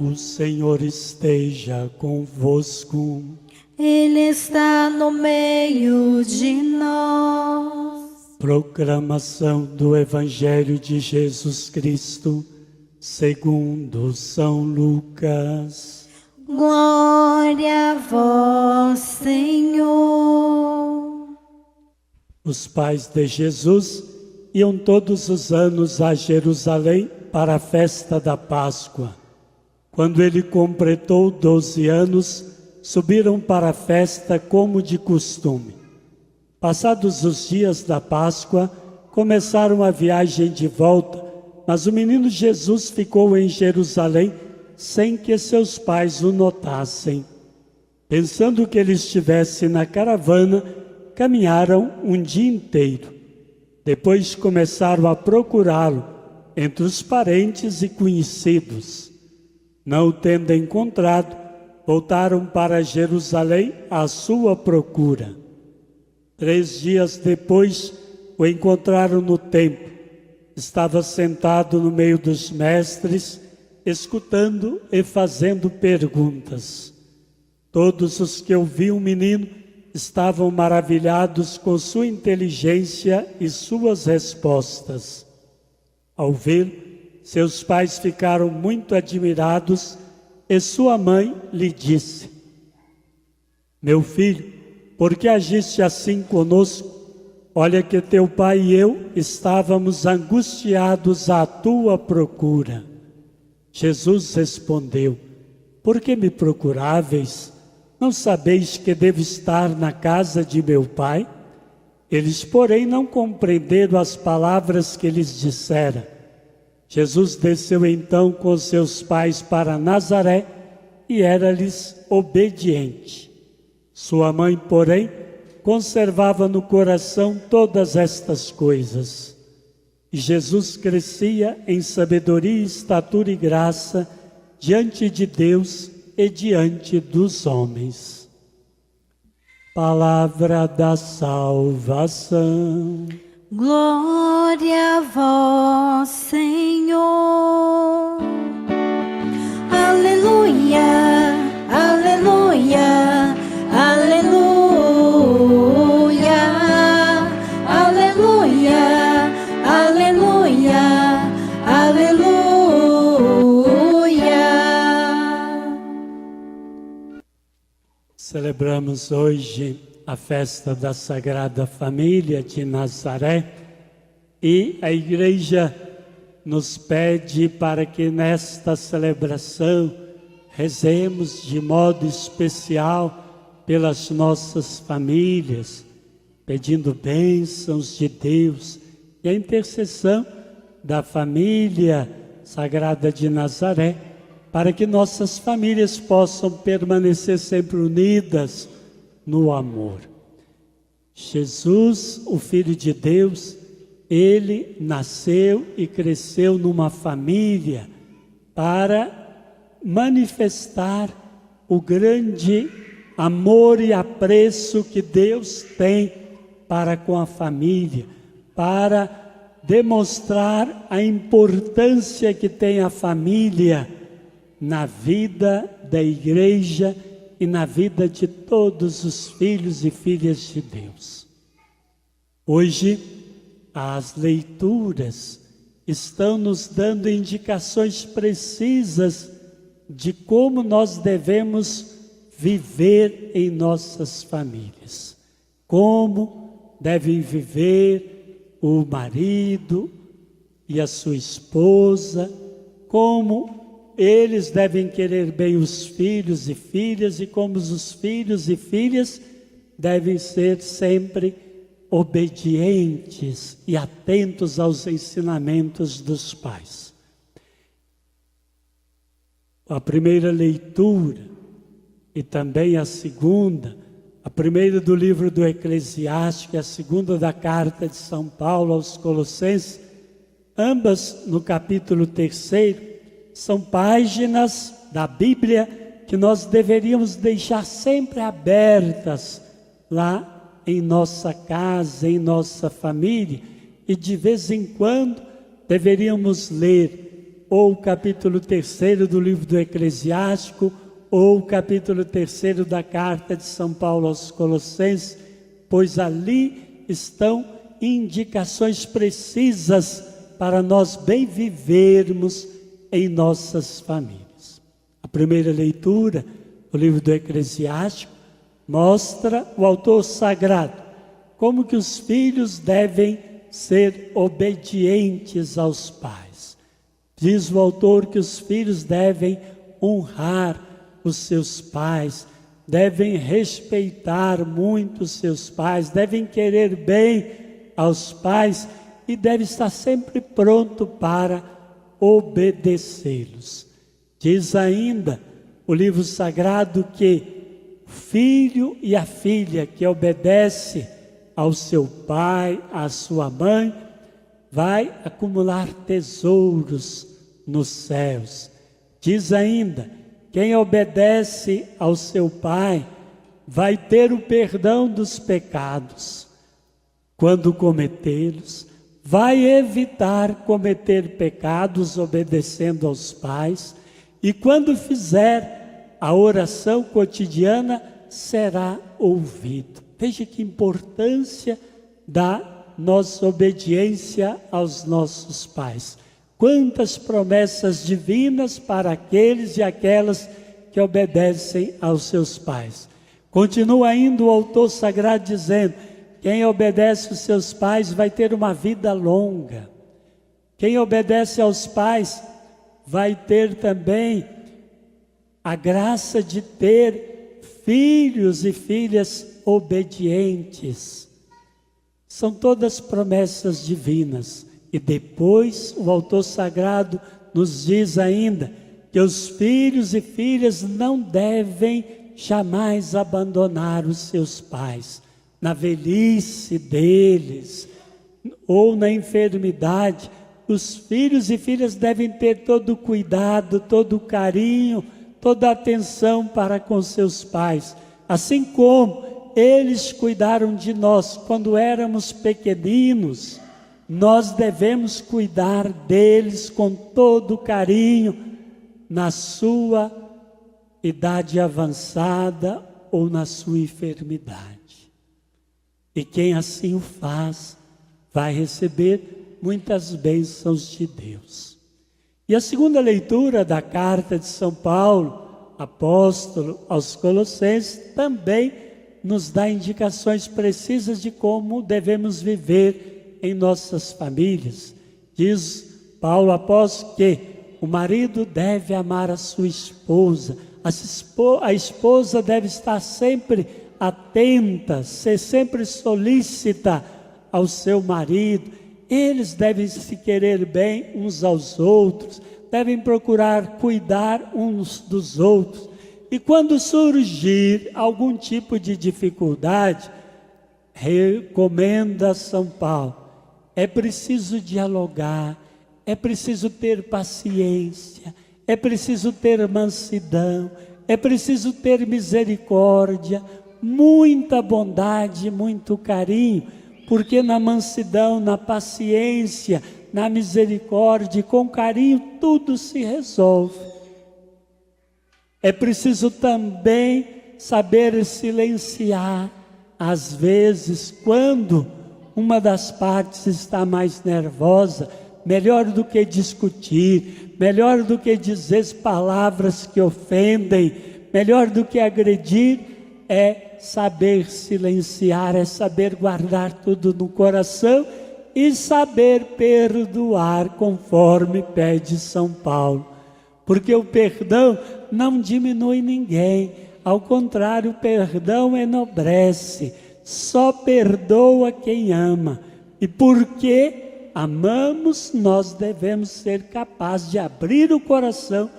O Senhor esteja convosco. Ele está no meio de nós. Proclamação do Evangelho de Jesus Cristo, segundo São Lucas. Glória a vós, Senhor. Os pais de Jesus iam todos os anos a Jerusalém para a festa da Páscoa. Quando ele completou 12 anos, subiram para a festa como de costume. Passados os dias da Páscoa, começaram a viagem de volta, mas o menino Jesus ficou em Jerusalém sem que seus pais o notassem. Pensando que ele estivesse na caravana, caminharam um dia inteiro. Depois começaram a procurá-lo entre os parentes e conhecidos. Não o tendo encontrado, voltaram para Jerusalém à sua procura. 3 dias depois, o encontraram no templo. Estava sentado no meio dos mestres, escutando e fazendo perguntas. Todos os que ouviam o menino estavam maravilhados com sua inteligência e suas respostas. Ao vê-lo, seus pais ficaram muito admirados e sua mãe lhe disse: Meu filho, por que agiste assim conosco? Olha que teu pai e eu estávamos angustiados à tua procura. Jesus respondeu: Por que me procuráveis? Não sabeis que devo estar na casa de meu pai? Eles, porém, não compreenderam as palavras que lhes dissera. Jesus desceu então com seus pais para Nazaré e era-lhes obediente. Sua mãe, porém, conservava no coração todas estas coisas. E Jesus crescia em sabedoria, estatura e graça diante de Deus e diante dos homens. Palavra da salvação. Glória a vós, Senhor. Aleluia, aleluia, aleluia, aleluia, aleluia, aleluia. Celebramos hoje a festa da Sagrada Família de Nazaré e a Igreja nos pede para que nesta celebração rezemos de modo especial pelas nossas famílias, pedindo bênçãos de Deus e a intercessão da família Sagrada de Nazaré, para que nossas famílias possam permanecer sempre unidas no amor. Jesus, o Filho de Deus, ele nasceu e cresceu numa família para manifestar o grande amor e apreço que Deus tem para com a família, para demonstrar a importância que tem a família na vida da igreja e na vida de todos os filhos e filhas de Deus. Hoje, as leituras estão nos dando indicações precisas de como nós devemos viver em nossas famílias. Como devem viver o marido e a sua esposa, como eles devem querer bem os filhos e filhas, e como os filhos e filhas devem ser sempre obedientes e atentos aos ensinamentos dos pais. A primeira leitura e também a segunda, a primeira do livro do Eclesiástico e a segunda da carta de São Paulo aos Colossenses, ambas no capítulo 3, são páginas da Bíblia que nós deveríamos deixar sempre abertas lá em nossa casa, em nossa família, e de vez em quando deveríamos ler ou o capítulo 3º do livro do Eclesiástico, ou o capítulo 3º da carta de São Paulo aos Colossenses, pois ali estão indicações precisas para nós bem vivermos em nossas famílias. A primeira leitura, o livro do Eclesiástico, mostra o autor sagrado, como que os filhos devem ser obedientes aos pais. Diz o autor que os filhos devem honrar os seus pais, devem respeitar muito os seus pais, devem querer bem aos pais e devem estar sempre pronto para obedecê-los. Diz ainda o livro sagrado que o filho e a filha que obedece ao seu pai, à sua mãe, vai acumular tesouros nos céus. Diz ainda, quem obedece ao seu pai vai ter o perdão dos pecados quando cometê-los, vai evitar cometer pecados obedecendo aos pais, e quando fizer a oração cotidiana será ouvido. Veja que importância da nossa obediência aos nossos pais. Quantas promessas divinas para aqueles e aquelas que obedecem aos seus pais. Continua ainda o autor sagrado dizendo, quem obedece aos seus pais vai ter uma vida longa. Quem obedece aos pais vai ter também a graça de ter filhos e filhas obedientes. São todas promessas divinas. E depois o autor sagrado nos diz ainda que os filhos e filhas não devem jamais abandonar os seus pais. Na velhice deles ou na enfermidade, os filhos e filhas devem ter todo o cuidado, todo o carinho, toda a atenção para com seus pais. Assim como eles cuidaram de nós quando éramos pequeninos, nós devemos cuidar deles com todo o carinho na sua idade avançada ou na sua enfermidade. E quem assim o faz, vai receber muitas bênçãos de Deus. E a segunda leitura da carta de São Paulo, apóstolo aos Colossenses, também nos dá indicações precisas de como devemos viver em nossas famílias. Diz Paulo apóstolo que o marido deve amar a sua esposa, a esposa deve estar sempre atenta, ser sempre solícita ao seu marido, eles devem se querer bem uns aos outros, devem procurar cuidar uns dos outros, e quando surgir algum tipo de dificuldade, recomenda São Paulo, é preciso dialogar, é preciso ter paciência, é preciso ter mansidão, é preciso ter misericórdia, muita bondade, muito carinho, porque na mansidão, na paciência, na misericórdia, com carinho, tudo se resolve. É preciso também saber silenciar, às vezes, quando uma das partes está mais nervosa, melhor do que discutir, melhor do que dizer palavras que ofendem, melhor do que agredir, é saber silenciar, é saber guardar tudo no coração e saber perdoar conforme pede São Paulo. Porque o perdão não diminui ninguém, ao contrário, o perdão enobrece, só perdoa quem ama. E porque amamos, nós devemos ser capazes de abrir o coração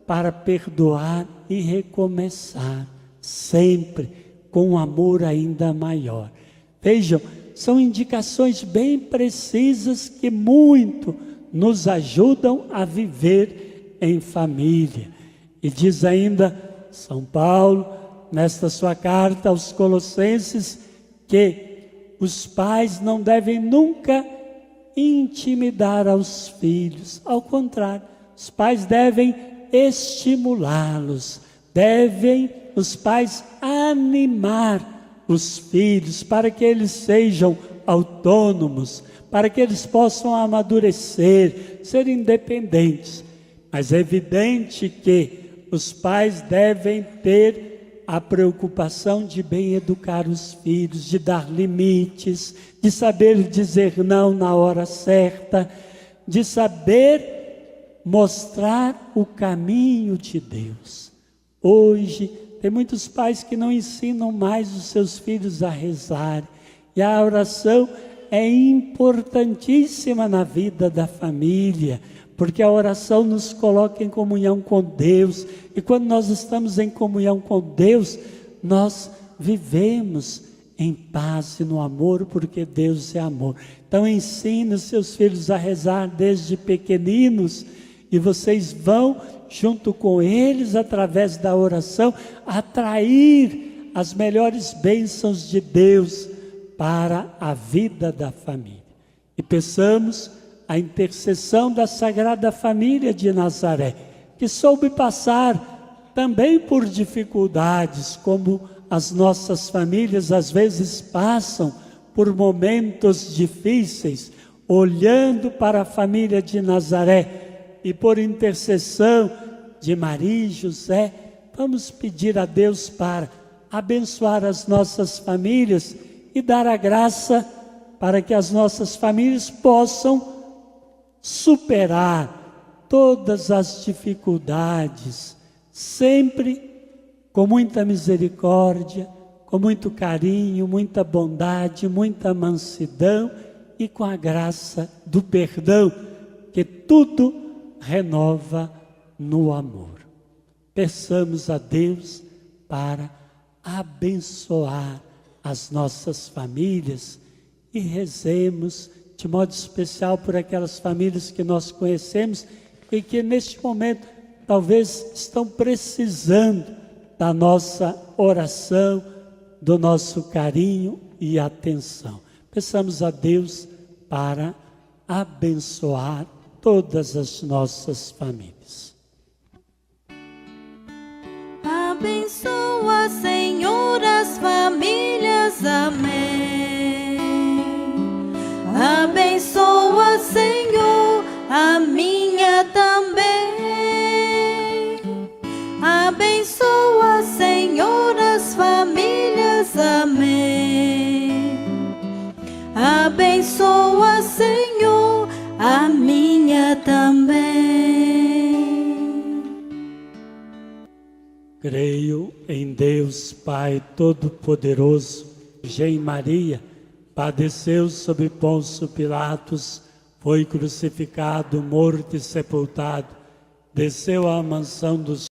para perdoar e recomeçar, sempre com um amor ainda maior. Vejam, são indicações bem precisas que muito nos ajudam a viver em família. E diz ainda São Paulo, nesta sua carta aos Colossenses, que os pais não devem nunca intimidar aos filhos. Ao contrário, os pais devem estimulá-los, devem os pais animar os filhos para que eles sejam autônomos, para que eles possam amadurecer, ser independentes. Mas é evidente que os pais devem ter a preocupação de bem educar os filhos, de dar limites, de saber dizer não na hora certa, de saber mostrar o caminho de Deus. Hoje, tem muitos pais que não ensinam mais os seus filhos a rezar, e a oração é importantíssima na vida da família, porque a oração nos coloca em comunhão com Deus, e quando nós estamos em comunhão com Deus, nós vivemos em paz e no amor, porque Deus é amor. Então ensine os seus filhos a rezar desde pequeninos, e vocês vão, junto com eles, através da oração, atrair as melhores bênçãos de Deus para a vida da família. E peçamos a intercessão da Sagrada Família de Nazaré, que soube passar também por dificuldades, como as nossas famílias às vezes passam por momentos difíceis, olhando para a família de Nazaré, e por intercessão de Maria e José, vamos pedir a Deus para abençoar as nossas famílias e dar a graça para que as nossas famílias possam superar todas as dificuldades, sempre com muita misericórdia, com muito carinho, muita bondade, muita mansidão e com a graça do perdão, que tudo renova no amor. Peçamos a Deus para abençoar as nossas famílias e rezemos de modo especial por aquelas famílias que nós conhecemos e que neste momento talvez estão precisando da nossa oração, do nosso carinho e atenção. Peçamos a Deus para abençoar todas as nossas famílias. Abençoa, Senhor, as famílias. Amém. Abençoa, Senhor, a minha também. Abençoa, Senhor, as famílias. Amém. Abençoa, Senhor, a minha também. Creio em Deus Pai Todo-Poderoso, Virgem Maria, padeceu sob Pôncio Pilatos, foi crucificado, morto e sepultado, desceu à mansão dos